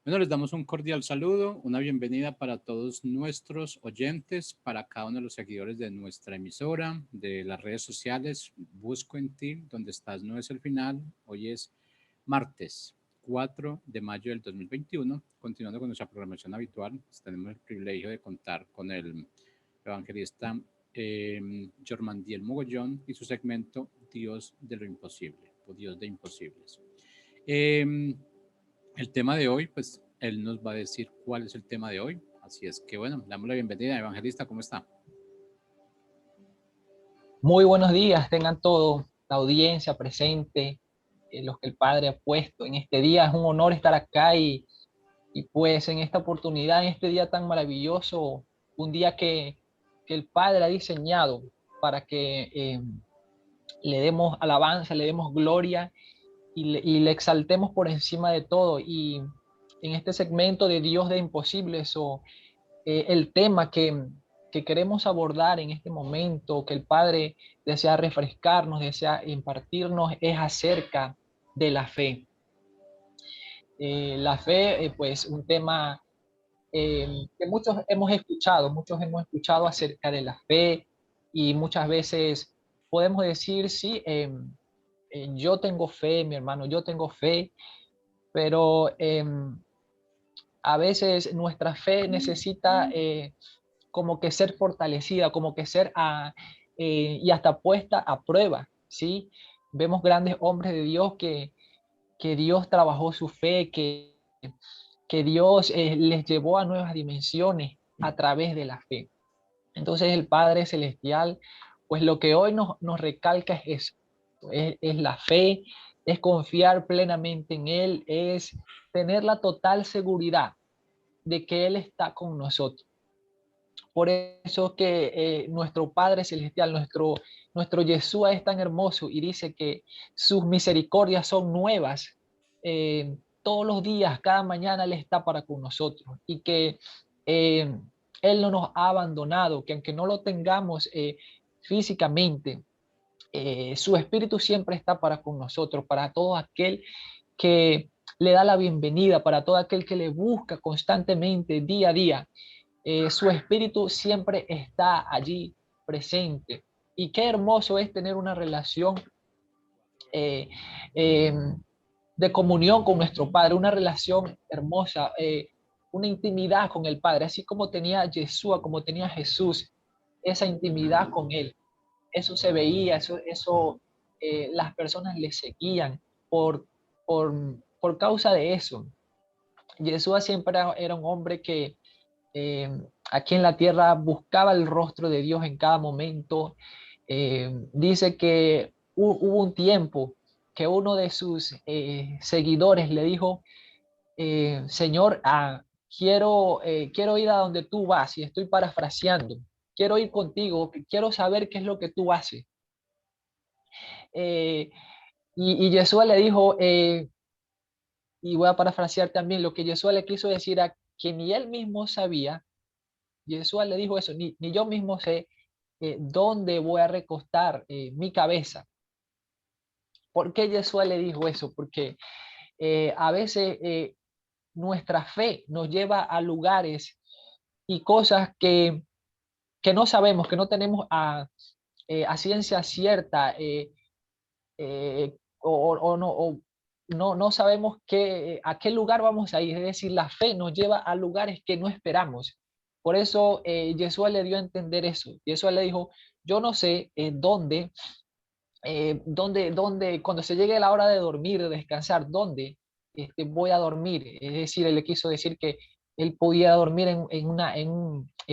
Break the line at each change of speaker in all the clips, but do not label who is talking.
Bueno, les damos un cordial saludo, una bienvenida para todos nuestros oyentes, para cada uno de los seguidores de nuestra emisora, de las redes sociales. Busco en ti, donde estás no es el final. Hoy es martes 4 de mayo del 2021. Continuando con nuestra programación habitual, tenemos el privilegio de contar con el evangelista Jormandiel Mogollón y su segmento Dios de lo imposible, o Dios de imposibles. El tema de hoy, pues él nos va a decir cuál es el tema de hoy. Así es que bueno, le damos la bienvenida, evangelista, ¿cómo está?
Muy buenos días, tengan todos, la audiencia presente, los que el Padre ha puesto en este día. Es un honor estar acá y pues en esta oportunidad, en este día tan maravilloso, un día que el Padre ha diseñado para que le demos alabanza, le demos gloria y le exaltemos por encima de todo. Y en este segmento de Dios de Imposibles, el tema que queremos abordar en este momento, que el Padre desea refrescarnos, desea impartirnos, es acerca de la fe. La fe, pues un tema que muchos hemos escuchado acerca de la fe y muchas veces podemos decir, sí, yo tengo fe, mi hermano, yo tengo fe, pero a veces nuestra fe necesita como que ser fortalecida, como que ser y hasta puesta a prueba, ¿sí? Vemos grandes hombres de Dios que Dios trabajó su fe, que Dios les llevó a nuevas dimensiones a través de la fe. Entonces el Padre Celestial, pues lo que hoy nos recalca es eso, es la fe, es confiar plenamente en Él, es tener la total seguridad de que Él está con nosotros. Por eso que nuestro Padre Celestial, nuestro Yeshua es tan hermoso y dice que sus misericordias son nuevas. Todos los días, cada mañana Él está para con nosotros y que eh, Él no nos ha abandonado, que aunque no lo tengamos físicamente, su Espíritu siempre está para con nosotros, para todo aquel que le da la bienvenida, para todo aquel que le busca constantemente, día a día. Su espíritu siempre está allí presente. Y qué hermoso es tener una relación eh, eh, de comunión con nuestro Padre, una relación hermosa, una intimidad con el Padre, así como tenía Yeshua, como tenía Jesús, esa intimidad con Él. Eso se veía, las personas le seguían por, por, por causa de eso. Yeshua siempre era un hombre que eh, aquí en la tierra buscaba el rostro de Dios en cada momento. Dice que hubo un tiempo que uno de sus seguidores le dijo, Señor, quiero ir a donde tú vas, y estoy parafraseando, quiero ir contigo, quiero saber qué es lo que tú haces. Eh, y Yeshua le dijo, y voy a parafrasear también, lo que Yeshua le quiso decir a que ni él mismo sabía. Yeshua le dijo eso, ni yo mismo sé dónde voy a recostar mi cabeza. ¿Por qué Yeshua le dijo eso? Porque a veces nuestra fe nos lleva a lugares y cosas que no sabemos, que no tenemos a ciencia cierta, no sabemos a qué lugar vamos a ir. Es decir, la fe nos lleva a lugares que no esperamos. Por eso Yeshua le dio a entender eso. Yeshua le dijo, yo no sé dónde, cuando se llegue la hora de dormir, de descansar, dónde voy a dormir. Es decir, él le quiso decir que él podía dormir en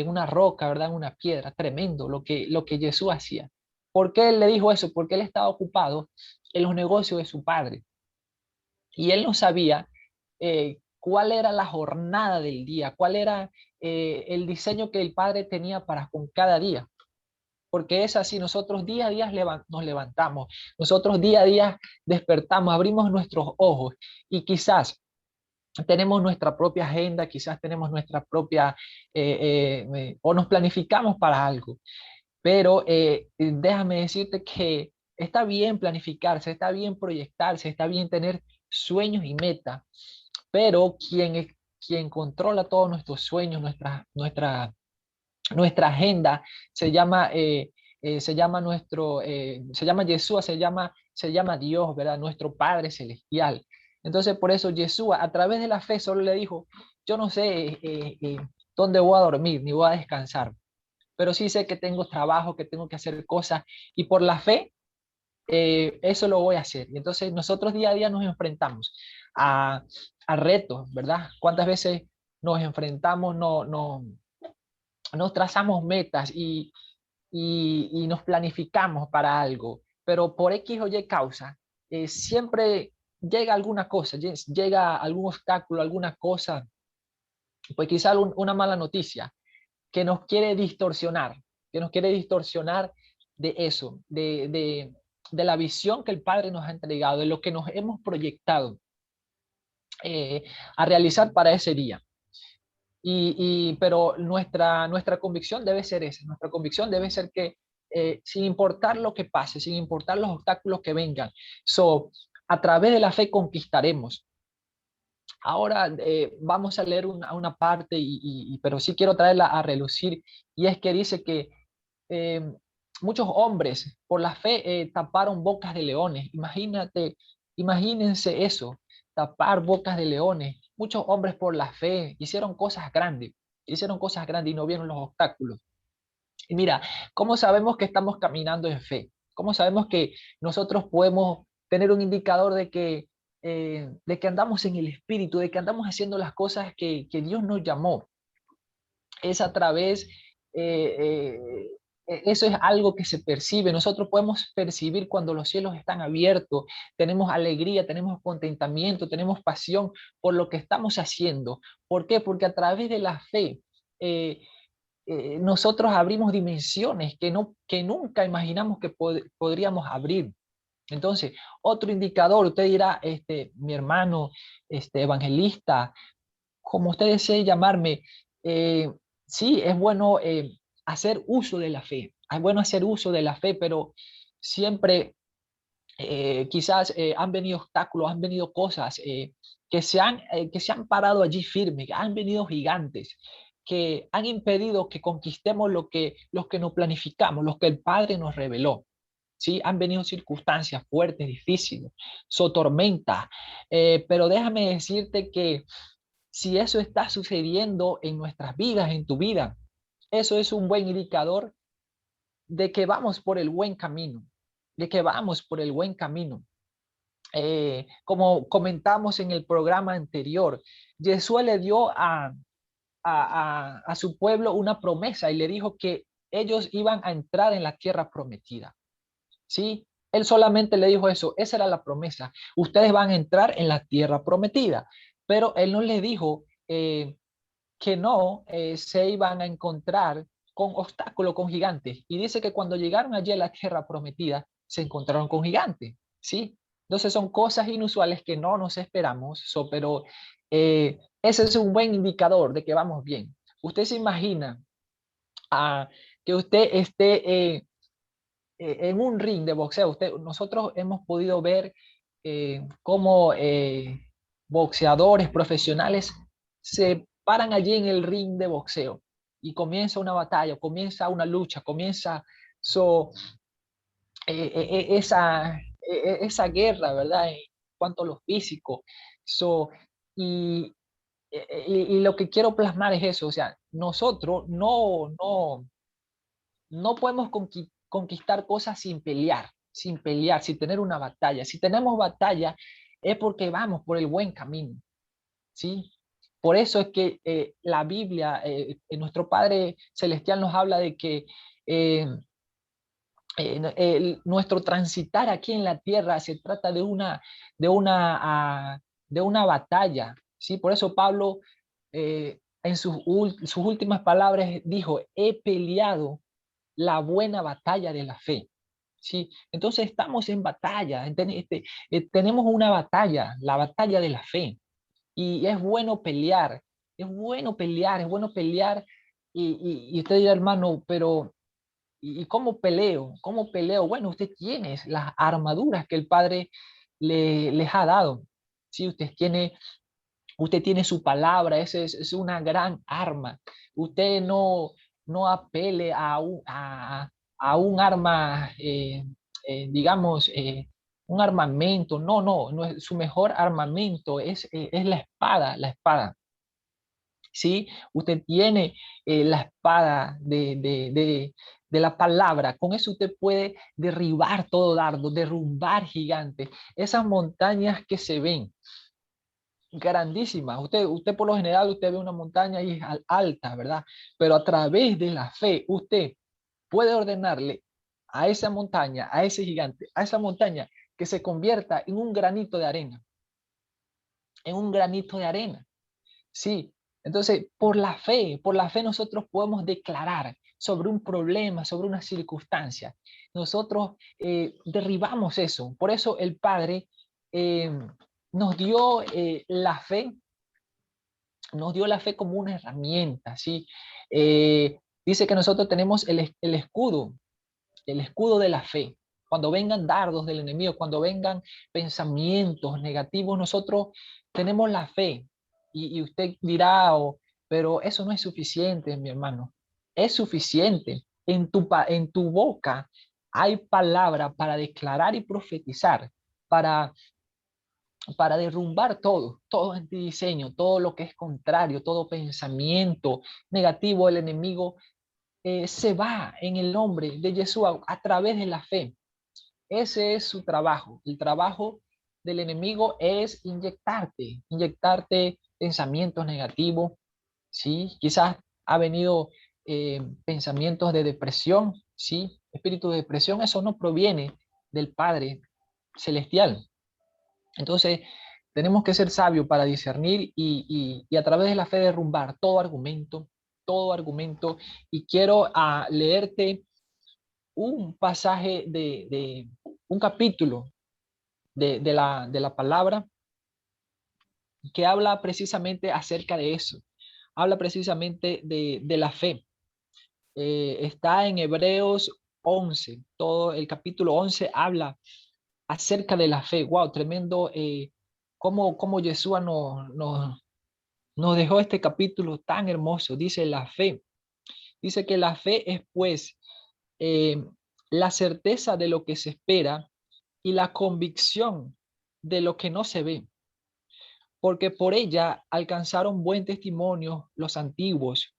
una roca, ¿verdad? En una piedra. Tremendo lo que Jesús hacía. ¿Por qué él le dijo eso? Porque él estaba ocupado en los negocios de su padre. Y él no sabía cuál era la jornada del día, cuál era el diseño que el padre tenía para con cada día. Porque es así, nosotros día a día nos levantamos, nosotros día a día despertamos, abrimos nuestros ojos y quizás tenemos nuestra propia agenda, quizás tenemos nuestra propia, o nos planificamos para algo, pero déjame decirte que está bien planificarse, está bien proyectarse, está bien tener sueños y metas, pero quien controla todos nuestros sueños, nuestra agenda, se llama Yeshua, se llama Dios, ¿verdad? Nuestro Padre Celestial. Entonces, por eso Yeshua, a través de la fe, solo le dijo, yo no sé dónde voy a dormir, ni voy a descansar, pero sí sé que tengo trabajo, que tengo que hacer cosas, y por la fe, eso lo voy a hacer. Y entonces nosotros día a día nos enfrentamos a, a retos, ¿verdad? ¿Cuántas veces nos enfrentamos, nos trazamos metas y nos planificamos para algo, pero por X o Y causa, siempre llega alguna cosa, llega algún obstáculo, alguna cosa, pues quizá una mala noticia que nos quiere distorsionar, que nos quiere distorsionar de eso, de la visión que el Padre nos ha entregado, de lo que nos hemos proyectado a realizar para ese día. Pero nuestra convicción debe ser esa, nuestra convicción debe ser que sin importar lo que pase, sin importar los obstáculos que vengan, a través de la fe conquistaremos. Ahora vamos a leer una parte, pero sí quiero traerla a relucir, y es que dice que eh, muchos hombres por la fe taparon bocas de leones. Imagínense eso, tapar bocas de leones. Muchos hombres por la fe hicieron cosas grandes y no vieron los obstáculos. Y mira, ¿cómo sabemos que estamos caminando en fe? ¿Cómo sabemos que nosotros podemos tener un indicador de que andamos en el Espíritu, de que andamos haciendo las cosas que Dios nos llamó? Es a través, eh, eso es algo que se percibe. Nosotros podemos percibir cuando los cielos están abiertos, tenemos alegría, tenemos contentamiento, tenemos pasión por lo que estamos haciendo. ¿Por qué? Porque a través de la fe, eh, nosotros abrimos dimensiones que nunca imaginamos que podríamos abrir. Entonces, otro indicador, usted dirá, mi hermano, evangelista, como usted desee llamarme, eh, sí, es bueno hacer uso de la fe, es bueno hacer uso de la fe, pero siempre quizás han venido obstáculos, han venido cosas que se han parado allí firmes, han venido gigantes que han impedido que conquistemos lo que nos planificamos, lo que el Padre nos reveló. Sí, han venido circunstancias fuertes, difíciles, tormentas, pero déjame decirte que si eso está sucediendo en nuestras vidas, en tu vida, eso es un buen indicador de que vamos por el buen camino, de que vamos por el buen camino. Como comentamos en el programa anterior, Jesús le dio a su pueblo una promesa y le dijo que ellos iban a entrar en la tierra prometida. ¿Sí? Él solamente le dijo eso, esa era la promesa. Ustedes van a entrar en la tierra prometida, pero él no les dijo que no se iban a encontrar con obstáculos, con gigantes. Y dice que cuando llegaron allí a la tierra prometida, se encontraron con gigantes, ¿sí? Entonces son cosas inusuales que no nos esperamos, pero ese es un buen indicador de que vamos bien. Usted se imagina que usted esté en un ring de boxeo. Nosotros hemos podido ver cómo boxeadores profesionales se paran allí en el ring de boxeo y comienza una batalla, comienza una lucha, comienza so, esa guerra, ¿verdad? En cuanto a lo físico. So, y, y lo que quiero plasmar es eso, o sea, nosotros no podemos conquistar cosas sin pelear, sin tener una batalla. Si tenemos batalla es porque vamos por el buen camino, ¿sí? Por eso es que la Biblia, nuestro Padre Celestial nos habla de que eh, nuestro transitar aquí en la tierra se trata de una, de una batalla, ¿sí? Por eso Pablo en sus últimas palabras dijo, he peleado la buena batalla de la fe. ¿Sí? Entonces estamos en batalla, tenemos una batalla, la batalla de la fe. Y es bueno pelear, es bueno pelear, es bueno pelear. Y usted dirá, hermano, pero ¿Y cómo peleo? ¿Cómo peleo? Bueno, usted tiene las armaduras que el Padre les ha dado. Sí, usted tiene su palabra, esa es una gran arma. Usted no apele a un arma, digamos, un armamento. No, no, no es, su mejor armamento es la espada, la espada. ¿Sí? Usted tiene la espada de la palabra. Con eso usted puede derribar todo dardo, derrumbar gigantes. Esas montañas que se ven grandísimas. Usted por lo general, usted ve una montaña y es alta, ¿verdad? Pero a través de la fe, usted puede ordenarle a esa montaña, a ese gigante, a esa montaña, que se convierta en un granito de arena, en un granito de arena. Sí, entonces por la fe nosotros podemos declarar sobre un problema, sobre una circunstancia. Nosotros derribamos eso. Por eso el Padre eh, nos dio nos dio la fe como una herramienta, ¿sí? Dice que nosotros tenemos el escudo de la fe. Cuando vengan dardos del enemigo, cuando vengan pensamientos negativos, nosotros tenemos la fe. Y usted dirá, pero eso no es suficiente, mi hermano. Es suficiente. En tu boca hay palabra para declarar y profetizar, para, para derrumbar todo antidiseño, todo lo que es contrario, todo pensamiento negativo. El enemigo se va en el nombre de Yeshua a través de la fe. Ese es su trabajo. El trabajo del enemigo es inyectarte pensamientos negativos, ¿sí? Quizás ha venido pensamientos de depresión, ¿sí? Espíritu de depresión, eso no proviene del Padre Celestial. Entonces, tenemos que ser sabios para discernir y a través de la fe derrumbar todo argumento. Y quiero leerte un pasaje de un capítulo de la palabra que habla precisamente acerca de eso. Habla precisamente de la fe. Está en Hebreos 11. Todo el capítulo 11 habla acerca de la fe. Wow, tremendo. Cómo Yeshua nos dejó este capítulo tan hermoso. Dice la fe. Dice que la fe es pues eh, la certeza de lo que se espera y la convicción de lo que no se ve, porque por ella alcanzaron buen testimonio los antiguos.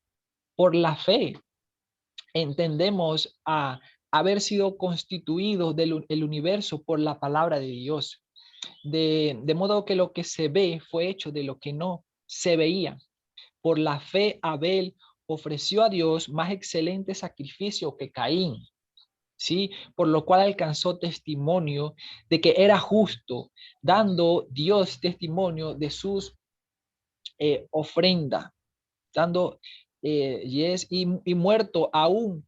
Por la fe entendemos a haber sido constituidos del el universo por la palabra de Dios, de modo que lo que se ve fue hecho de lo que no se veía. Por la fe Abel ofreció a Dios más excelente sacrificio que Caín, ¿sí? Por lo cual alcanzó testimonio de que era justo, dando Dios testimonio de sus ofrendas, dando y muerto aún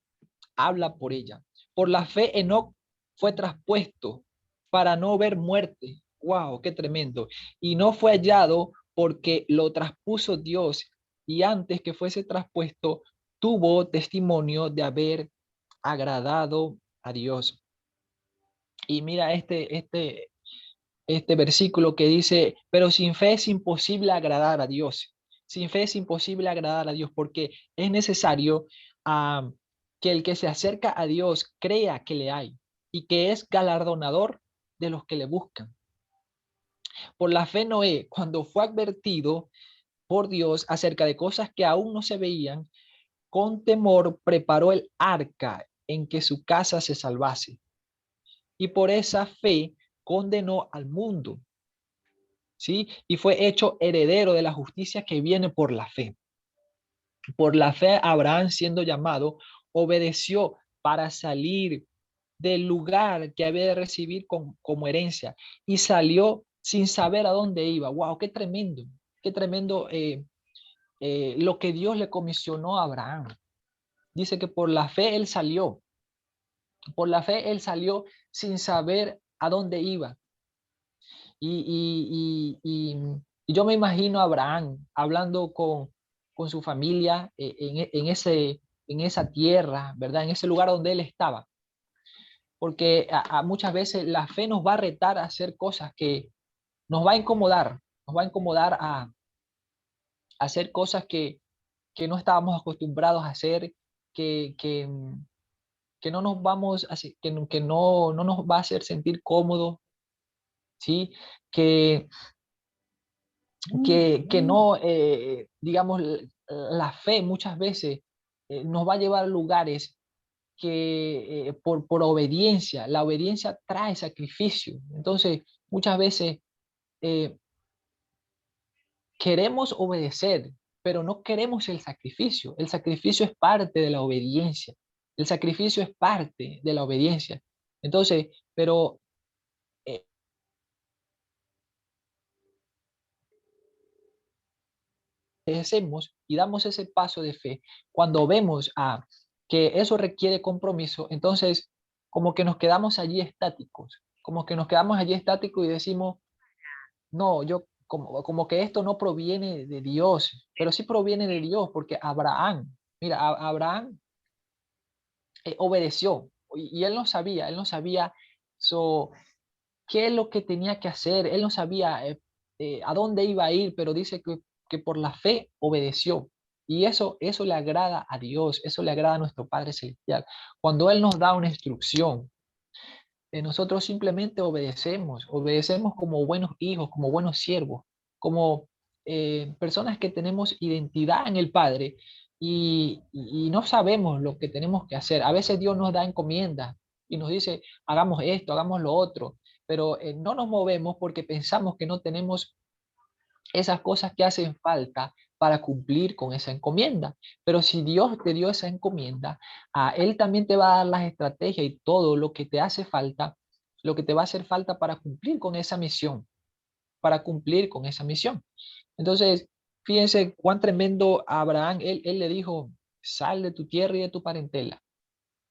habla por ella. Por la fe Enoc fue traspuesto para no ver muerte. Wow, qué tremendo. Y no fue hallado porque lo traspuso Dios, y antes que fuese traspuesto tuvo testimonio de haber agradado a Dios. Y mira este versículo que dice, pero sin fe es imposible agradar a Dios. Sin fe es imposible agradar a Dios porque es necesario que el que se acerca a Dios crea que le hay y que es galardonador de los que le buscan. Por la fe Noé, cuando fue advertido por Dios acerca de cosas que aún no se veían, con temor preparó el arca en que su casa se salvase. Y por esa fe condenó al mundo, ¿sí? Y fue hecho heredero de la justicia que viene por la fe. Por la fe, Abraham, siendo llamado, obedeció para salir del lugar que había de recibir como herencia y salió sin saber a dónde iba. ¡Wow! Qué tremendo lo que Dios le comisionó a Abraham. Dice que por la fe él salió sin saber a dónde iba. Y yo me imagino a Abraham hablando con su familia en esa tierra, ¿verdad? En ese lugar donde él estaba. Porque muchas veces la fe nos va a retar a hacer cosas que nos va a incomodar, a hacer cosas que no estábamos acostumbrados a hacer, que, que, que no nos vamos a, que no nos va a hacer sentir cómodos, ¿sí? Que, que no, digamos, la fe muchas veces nos va a llevar a lugares que por obediencia, la obediencia trae sacrificio. Entonces, muchas veces eh, queremos obedecer, pero no queremos el sacrificio. El sacrificio es parte de la obediencia. El sacrificio es parte de la obediencia. Entonces, pero eh, hacemos y damos ese paso de fe cuando vemos que eso requiere compromiso, entonces como que nos quedamos allí estáticos, como que nos quedamos allí estáticos y decimos, no, yo como que esto no proviene de Dios, pero sí proviene de Dios, porque Abraham, mira, Abraham obedeció y él no sabía so, qué es lo que tenía que hacer, él no sabía a dónde iba a ir, pero dice que por la fe obedeció. Y eso le agrada a Dios, eso le agrada a nuestro Padre Celestial. Cuando Él nos da una instrucción, nosotros simplemente obedecemos como buenos hijos, como buenos siervos, como personas que tenemos identidad en el Padre y no sabemos lo que tenemos que hacer. A veces Dios nos da encomiendas y nos dice, hagamos esto, hagamos lo otro, pero no nos movemos porque pensamos que no tenemos esas cosas que hacen falta para cumplir con esa encomienda. Pero si Dios te dio esa encomienda, a Él también te va a dar las estrategias y todo lo que te hace falta, lo que te va a hacer falta para cumplir con esa misión, para cumplir con esa misión. Entonces, fíjense cuán tremendo Abraham, él le dijo, sal de tu tierra y de tu parentela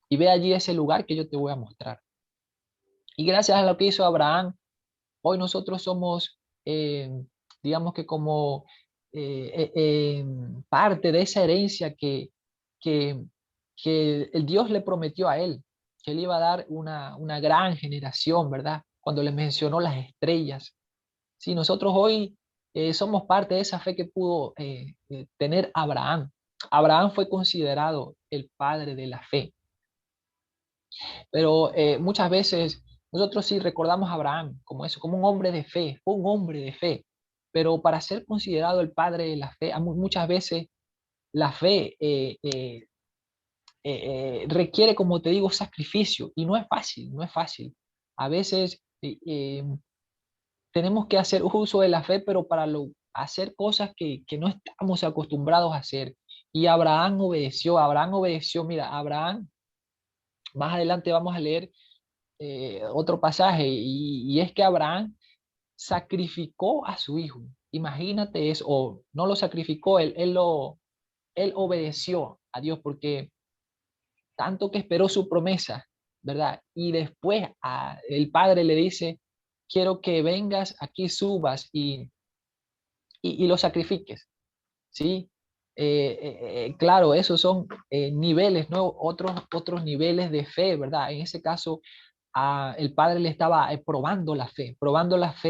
y ve allí ese lugar que yo te voy a mostrar. Y gracias a lo que hizo Abraham, hoy nosotros somos, digamos que como parte de esa herencia que, que el Dios le prometió a él, que él iba a dar una gran generación, ¿verdad? Cuando le mencionó las estrellas. Sí, nosotros hoy somos parte de esa fe que pudo tener Abraham. Abraham fue considerado el padre de la fe. Pero muchas veces nosotros sí recordamos a Abraham como eso, como un hombre de fe, fue un hombre de fe. Pero para ser considerado el padre de la fe, muchas veces la fe requiere, como te digo, sacrificio y no es fácil, no es fácil. A veces tenemos que hacer uso de la fe, pero para hacer cosas que no estamos acostumbrados a hacer. Y Abraham obedeció, mira, Abraham, más adelante vamos a leer otro pasaje, y es que Abraham sacrificó a su hijo. Imagínate eso, o no lo sacrificó, él obedeció a Dios porque tanto que esperó su promesa, ¿verdad? Y después el padre le dice, quiero que vengas aquí, subas y lo sacrifiques, ¿sí? Claro, esos son niveles, ¿no? Otros niveles de fe, ¿verdad? En ese caso, el padre le estaba probando la fe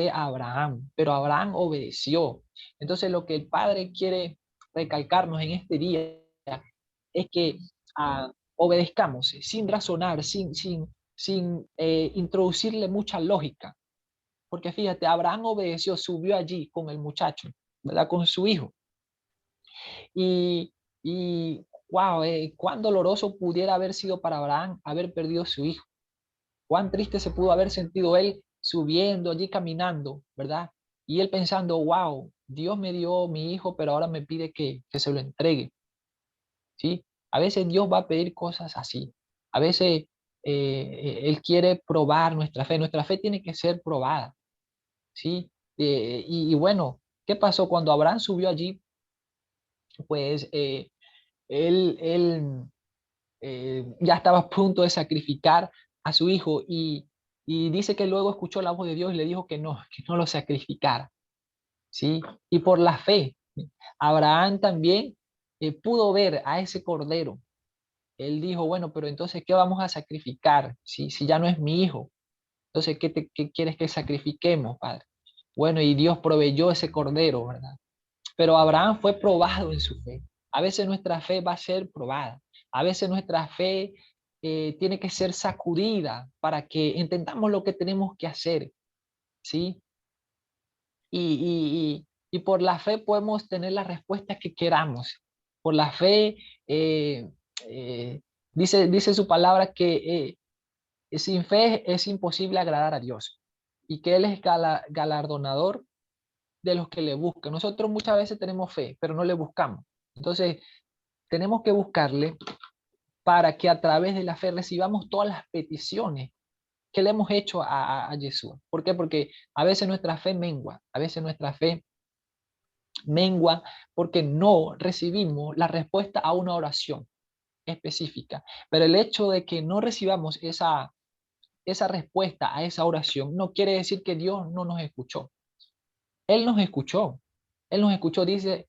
a Abraham, pero Abraham obedeció. Entonces, lo que el padre quiere recalcarnos en este día es que obedezcamos sin razonar, sin introducirle mucha lógica. Porque fíjate, Abraham obedeció, subió allí con el muchacho, ¿verdad? Con su hijo. Y wow, cuán doloroso pudiera haber sido para Abraham haber perdido a su hijo. Cuán triste se pudo haber sentido él subiendo allí caminando, ¿verdad? Y él pensando, wow, Dios me dio mi hijo, pero ahora me pide que se lo entregue, ¿sí? A veces Dios va a pedir cosas así. A veces Él quiere probar nuestra fe. Nuestra fe tiene que ser probada, ¿sí? Y bueno, ¿qué pasó cuando Abraham subió allí? Pues él ya estaba a punto de sacrificar a su hijo y dice que luego escuchó la voz de Dios y le dijo que no lo sacrificara, ¿sí? Y por la fe, Abraham también pudo ver a ese cordero, él dijo, bueno, pero entonces, ¿qué vamos a sacrificar si ya no es mi hijo? Entonces, ¿qué quieres que sacrifiquemos, Padre? Bueno, y Dios proveyó ese cordero, ¿verdad? Pero Abraham fue probado en su fe. A veces nuestra fe va a ser probada. A veces nuestra fe tiene que ser sacudida para que entendamos lo que tenemos que hacer, ¿sí? Y por la fe podemos tener la respuesta que queramos. Por la fe, eh, eh, dice su palabra que sin fe es imposible agradar a Dios y que Él es galardonador de los que le buscan. Nosotros muchas veces tenemos fe, pero no le buscamos. Entonces, tenemos que buscarle para que a través de la fe recibamos todas las peticiones que le hemos hecho a Jesús. ¿Por qué? Porque a veces nuestra fe mengua, a veces nuestra fe mengua porque no recibimos la respuesta a una oración específica. Pero el hecho de que no recibamos esa respuesta a esa oración no quiere decir que Dios no nos escuchó. Él nos escuchó. Él nos escuchó, dice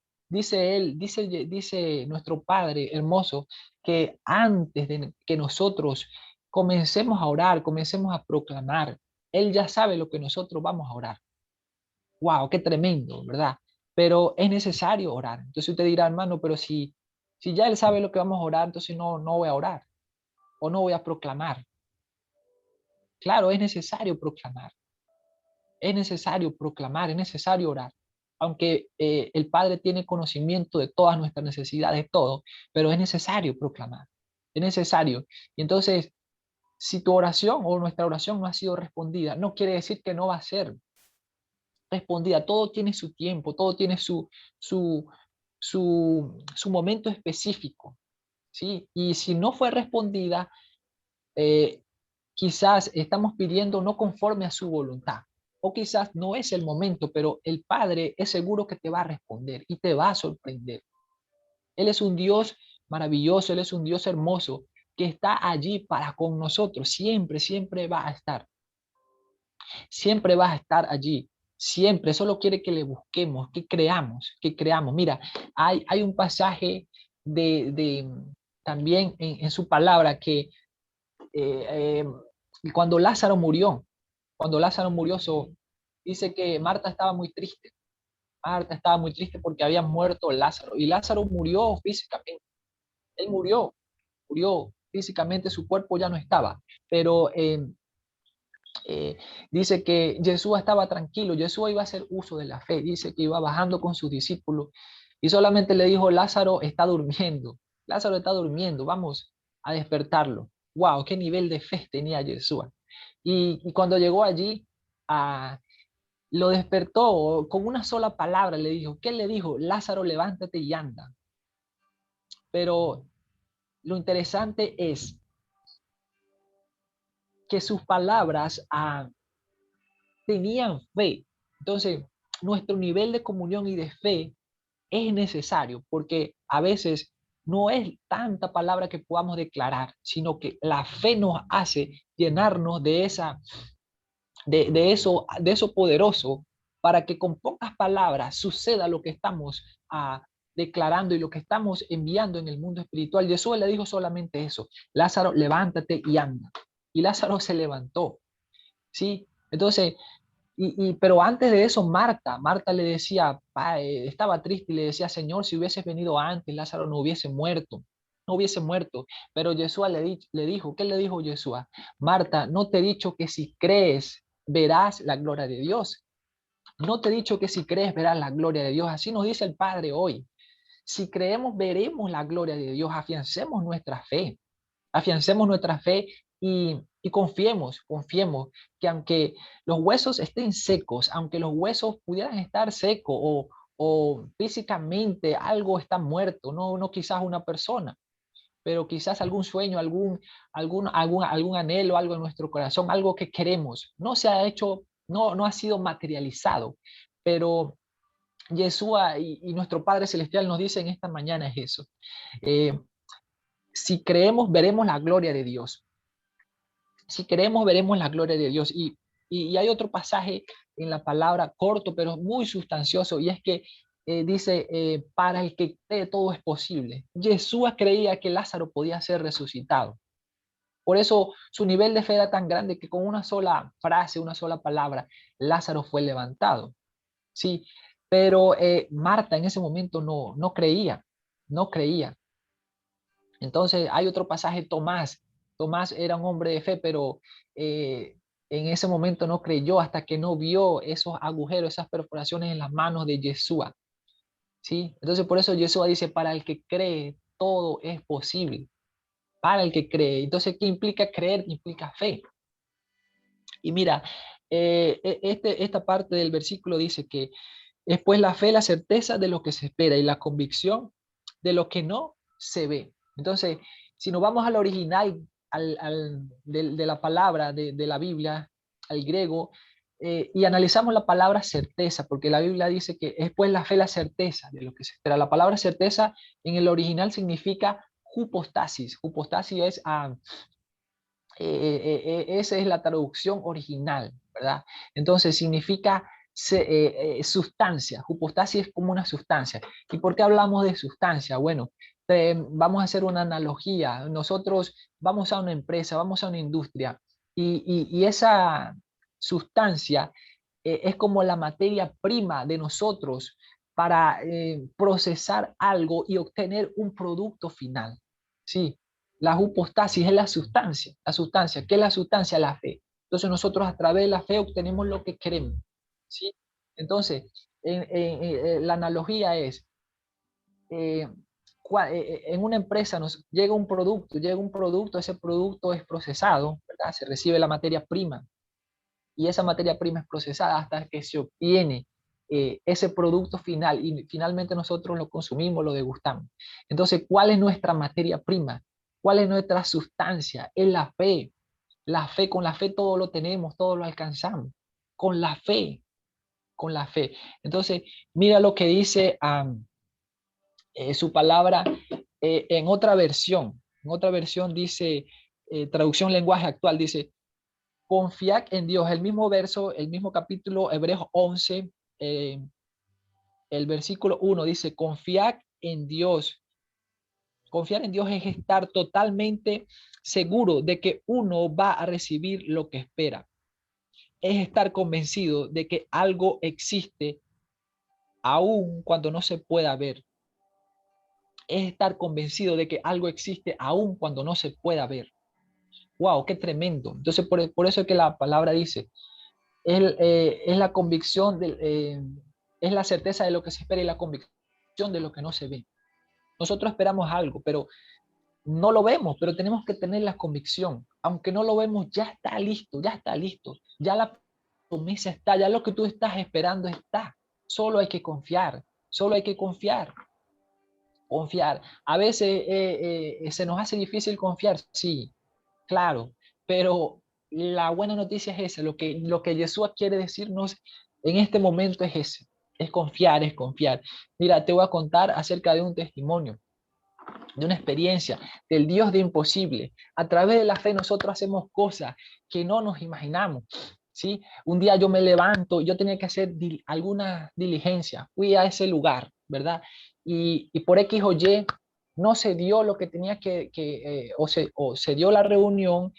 nuestro Padre hermoso, que antes de que nosotros comencemos a orar, comencemos a proclamar, Él ya sabe lo que nosotros vamos a orar. ¡Wow! ¡Qué tremendo! ¿Verdad? Pero es necesario orar. Entonces usted dirá, hermano, pero si ya Él sabe lo que vamos a orar, entonces no voy a orar o no voy a proclamar. Claro, es necesario proclamar, es necesario orar. Aunque el Padre tiene conocimiento de todas nuestras necesidades, todo, pero es necesario proclamar, es necesario. Y entonces, si tu oración o nuestra oración no ha sido respondida, no quiere decir que no va a ser respondida. Todo tiene su tiempo, todo tiene su, su momento específico, ¿sí? Y si no fue respondida, eh, quizás estamos pidiendo no conforme a su voluntad. O quizás no es el momento, pero el Padre es seguro que te va a responder y te va a sorprender. Él es un Dios maravilloso, Él es un Dios hermoso que está allí para con nosotros. Siempre, siempre va a estar. Siempre va a estar allí. Siempre. Solo quiere que le busquemos, que creamos, que creamos. Mira, hay un pasaje de también en su palabra que eh, cuando cuando Lázaro murió, dice que Marta estaba muy triste. Marta estaba muy triste porque había muerto Lázaro y Lázaro murió físicamente. Él murió físicamente, su cuerpo ya no estaba, pero eh, dice que Jesús estaba tranquilo, Jesús iba a hacer uso de la fe, dice que iba bajando con sus discípulos y solamente le dijo, Lázaro está durmiendo, vamos a despertarlo. Wow, qué nivel de fe tenía Jesús. Y cuando llegó allí, lo despertó con una sola palabra, le dijo, ¿qué le dijo? Lázaro, levántate y anda. Pero lo interesante es que sus palabras tenían fe. Entonces, nuestro nivel de comunión y de fe es necesario porque a veces no es tanta palabra que podamos declarar, sino que la fe nos hace llenarnos de eso poderoso para que con pocas palabras suceda lo que estamos declarando y lo que estamos enviando en el mundo espiritual. Jesús le dijo solamente eso, Lázaro, levántate y anda. Y Lázaro se levantó, ¿sí? Entonces, pero antes de eso, Marta le decía, estaba triste y le decía, Señor, si hubieses venido antes, Lázaro no hubiese muerto, no hubiese muerto. Pero Jesús le dijo, ¿qué le dijo Jesús? Marta, no te he dicho que si crees, verás la gloria de Dios. No te he dicho que si crees, verás la gloria de Dios. Así nos dice el Padre hoy. Si creemos, veremos la gloria de Dios. Afiancemos nuestra fe y confiemos que aunque los huesos estén secos, aunque los huesos pudieran estar secos o físicamente algo está muerto, no quizás una persona, pero quizás algún sueño, algún anhelo, algo en nuestro corazón, algo que queremos, no se ha hecho, no ha sido materializado, pero Yeshua y nuestro Padre Celestial nos dice en esta mañana es eso. Eh, si creemos, veremos la gloria de Dios. Si creemos, veremos la gloria de Dios. Y hay otro pasaje en la palabra corto, pero muy sustancioso, y es que dice, para el que cree todo es posible. Yeshua creía que Lázaro podía ser resucitado. Por eso su nivel de fe era tan grande que con una sola frase, una sola palabra, Lázaro fue levantado. Sí, pero Marta en ese momento no creía, no creía. Entonces hay otro pasaje, Tomás. Tomás era un hombre de fe, pero en ese momento no creyó hasta que no vio esos agujeros, esas perforaciones en las manos de Yeshua. ¿Sí? Entonces por eso Yeshua dice, para el que cree, todo es posible. Para el que cree. Entonces, ¿qué implica creer? Implica fe. Y mira, esta parte del versículo dice que es pues la fe, la certeza de lo que se espera y la convicción de lo que no se ve. Entonces, si nos vamos al original de la palabra de la Biblia, al griego, y analizamos la palabra certeza, porque la Biblia dice que es pues la fe, la certeza de lo que se espera. La palabra certeza en el original significa hypostasis. Hypostasis es esa es la traducción original, ¿verdad? Entonces significa sustancia. Hypostasis es como una sustancia. ¿Y por qué hablamos de sustancia? Bueno, vamos a hacer una analogía. Nosotros vamos a una empresa, vamos a una industria y esa sustancia es como la materia prima de nosotros para procesar algo y obtener un producto final. Sí, la hipostasis es la sustancia. La sustancia, ¿qué es la sustancia? La fe. Entonces nosotros a través de la fe obtenemos lo que queremos. ¿Sí? Entonces, la analogía es, eh, en una empresa nos llega un producto, ese producto es procesado, ¿verdad? Se recibe la materia prima y esa materia prima es procesada hasta que se obtiene ese producto final y finalmente nosotros lo consumimos, lo degustamos. Entonces, ¿cuál es nuestra materia prima? ¿Cuál es nuestra sustancia? Es la fe. La fe, con la fe todo lo tenemos, todo lo alcanzamos. Con la fe, con la fe. Entonces, mira lo que dice su palabra en otra versión. En otra versión dice, traducción lenguaje actual, dice, confiad en Dios. El mismo verso, el mismo capítulo, Hebreos 11, el versículo 1 dice, confiad en Dios. Confiar en Dios es estar totalmente seguro de que uno va a recibir lo que espera. Es estar convencido de que algo existe aun cuando no se pueda ver. Es estar convencido de que algo existe aun cuando no se pueda ver. ¡Wow! ¡Qué tremendo! Entonces, por eso es que la palabra dice, es la convicción, es la certeza de lo que se espera y la convicción de lo que no se ve. Nosotros esperamos algo, pero no lo vemos, pero tenemos que tener la convicción. Aunque no lo vemos, ya está listo, ya está listo. Ya la promesa está, ya lo que tú estás esperando está. Solo hay que confiar, solo hay que confiar. Confiar. A veces se nos hace difícil confiar, sí, claro, pero la buena noticia es esa, lo que Jesús quiere decirnos en este momento es ese, es confiar, es confiar. Mira, te voy a contar acerca de un testimonio, de una experiencia del Dios de imposible. A través de la fe nosotros hacemos cosas que no nos imaginamos. ¿Sí? Un día yo me levanto, yo tenía que hacer alguna diligencia, fui a ese lugar, ¿verdad? Y por X o Y no se dio lo que tenía o se dio la reunión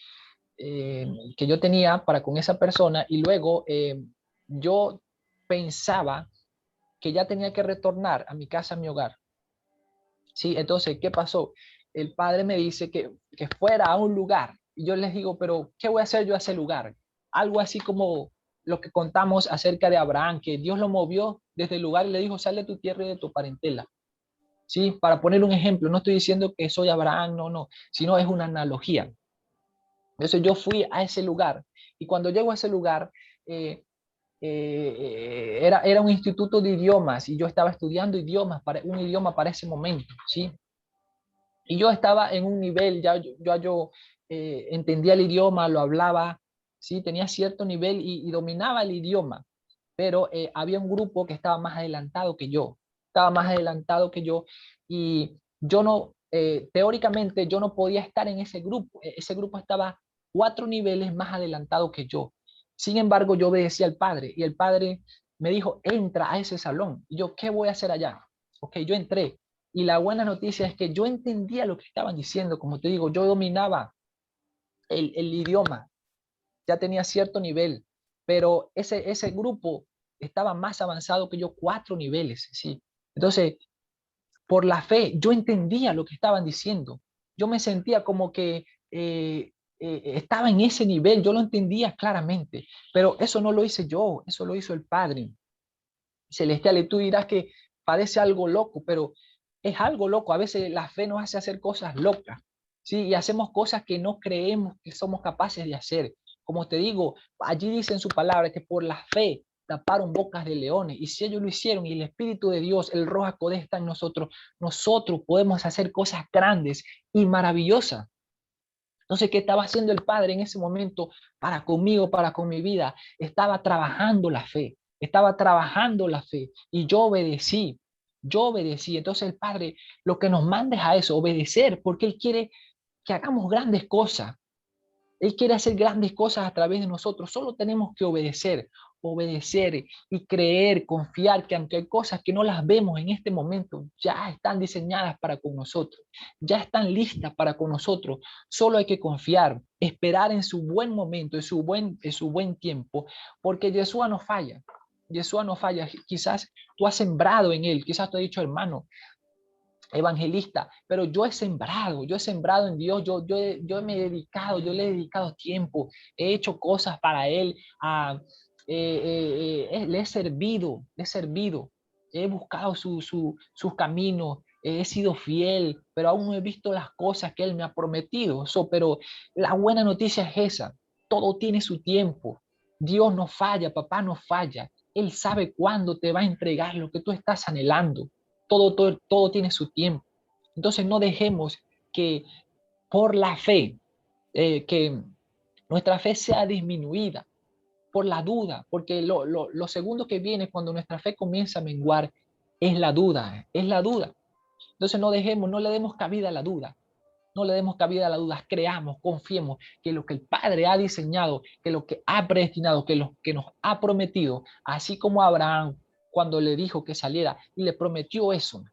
que yo tenía para con esa persona y luego yo pensaba que ya tenía que retornar a mi casa, a mi hogar. Sí, entonces, ¿qué pasó? El padre me dice que fuera a un lugar y yo les digo, pero ¿qué voy a hacer yo a ese lugar? Algo así como lo que contamos acerca de Abraham, que Dios lo movió desde el lugar y le dijo, sal de tu tierra y de tu parentela. Sí, para poner un ejemplo, no estoy diciendo que soy Abraham, no, sino es una analogía. Entonces yo fui a ese lugar y cuando llego a ese lugar, era un instituto de idiomas y yo estaba estudiando idiomas, un idioma para ese momento, ¿sí? Y yo estaba en un nivel, yo entendía el idioma, lo hablaba, ¿sí? Tenía cierto nivel y dominaba el idioma, pero había un grupo que estaba más adelantado que yo, y yo no, teóricamente yo no podía estar en ese grupo estaba 4 niveles más adelantado que yo. Sin embargo, yo obedecía al padre y el padre me dijo, entra a ese salón. Y yo, ¿qué voy a hacer allá? Ok, yo entré. Y la buena noticia es que yo entendía lo que estaban diciendo. Como te digo, yo dominaba el idioma, ya tenía cierto nivel, pero ese grupo estaba más avanzado que yo, 4 niveles, ¿sí? Entonces, por la fe, yo entendía lo que estaban diciendo. Yo me sentía como que estaba en ese nivel, yo lo entendía claramente, pero eso no lo hice yo, eso lo hizo el Padre Celestial. Y tú dirás que parece algo loco, pero es algo loco. A veces la fe nos hace hacer cosas locas, ¿sí? Y hacemos cosas que no creemos que somos capaces de hacer. Como te digo, allí dice en su palabra que por la fe taparon bocas de leones. Y si ellos lo hicieron y el Espíritu de Dios, el Ruach HaKodesh está en nosotros, nosotros podemos hacer cosas grandes y maravillosas. Entonces, ¿qué estaba haciendo el Padre en ese momento para conmigo, para con mi vida? Estaba trabajando la fe, estaba trabajando la fe y yo obedecí, yo obedecí. Entonces el Padre lo que nos manda es a eso, obedecer, porque Él quiere que hagamos grandes cosas. Él quiere hacer grandes cosas a través de nosotros. Solo tenemos que obedecer, obedecer y creer, confiar que aunque hay cosas que no las vemos en este momento, ya están diseñadas para con nosotros, ya están listas para con nosotros. Solo hay que confiar, esperar en su buen momento, en su buen tiempo, porque Yeshua no falla. Yeshua no falla. Quizás tú has sembrado en él, quizás tú has dicho, hermano, evangelista, pero yo he sembrado en Dios, yo me he dedicado, yo le he dedicado tiempo, he hecho cosas para Él, le he servido, he buscado sus caminos, he sido fiel, pero aún no he visto las cosas que Él me ha prometido. Pero la buena noticia es esa, todo tiene su tiempo, Dios no falla, papá no falla, Él sabe cuándo te va a entregar lo que tú estás anhelando. Todo tiene su tiempo. Entonces no dejemos que por la fe, que nuestra fe sea disminuida por la duda, porque lo segundo que viene cuando nuestra fe comienza a menguar es la duda, es la duda. Entonces no dejemos, no le demos cabida a la duda, no le demos cabida a la duda, creamos, confiemos que lo que el Padre ha diseñado, que lo que ha predestinado, que lo que nos ha prometido, así como Abraham cuando le dijo que saliera y le prometió eso,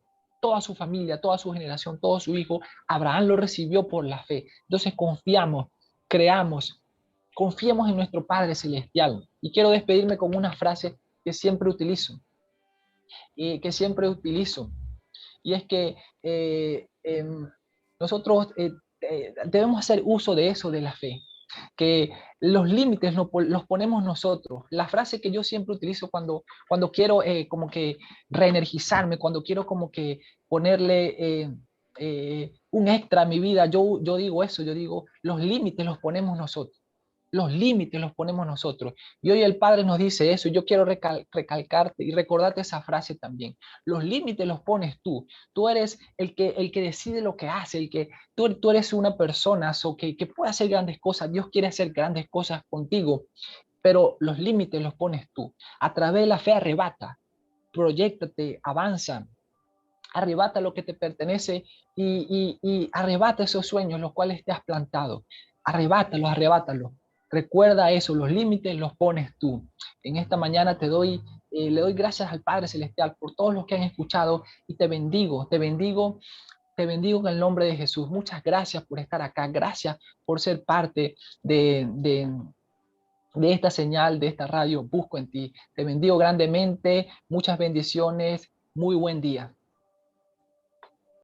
toda su familia, toda su generación, todo su hijo, Abraham lo recibió por la fe. Entonces confiamos, creamos, confiemos en nuestro Padre Celestial. Y quiero despedirme con una frase que siempre utilizo, y es que nosotros debemos hacer uso de eso, de la fe, que los límites los ponemos nosotros. La frase que yo siempre utilizo cuando quiero como que reenergizarme, cuando quiero como que ponerle un extra a mi vida, yo digo eso, yo digo, los límites los ponemos nosotros. Los límites los ponemos nosotros. Y hoy el Padre nos dice eso. Yo quiero recalcarte y recordarte esa frase también. Los límites los pones tú. Tú eres el que decide lo que hace, tú eres una persona que puede hacer grandes cosas. Dios quiere hacer grandes cosas contigo, pero los límites los pones tú. A través de la fe arrebata, proyéctate, avanza, arrebata lo que te pertenece y arrebata esos sueños los cuales te has plantado. Arrebátalos, arrebátalos. Recuerda eso, los límites los pones tú. En esta mañana le doy gracias al Padre Celestial por todos los que han escuchado y te bendigo, te bendigo en el nombre de Jesús. Muchas gracias por estar acá, gracias por ser parte de esta señal, de esta radio. Busco en ti. Te bendigo grandemente, muchas bendiciones, muy buen día.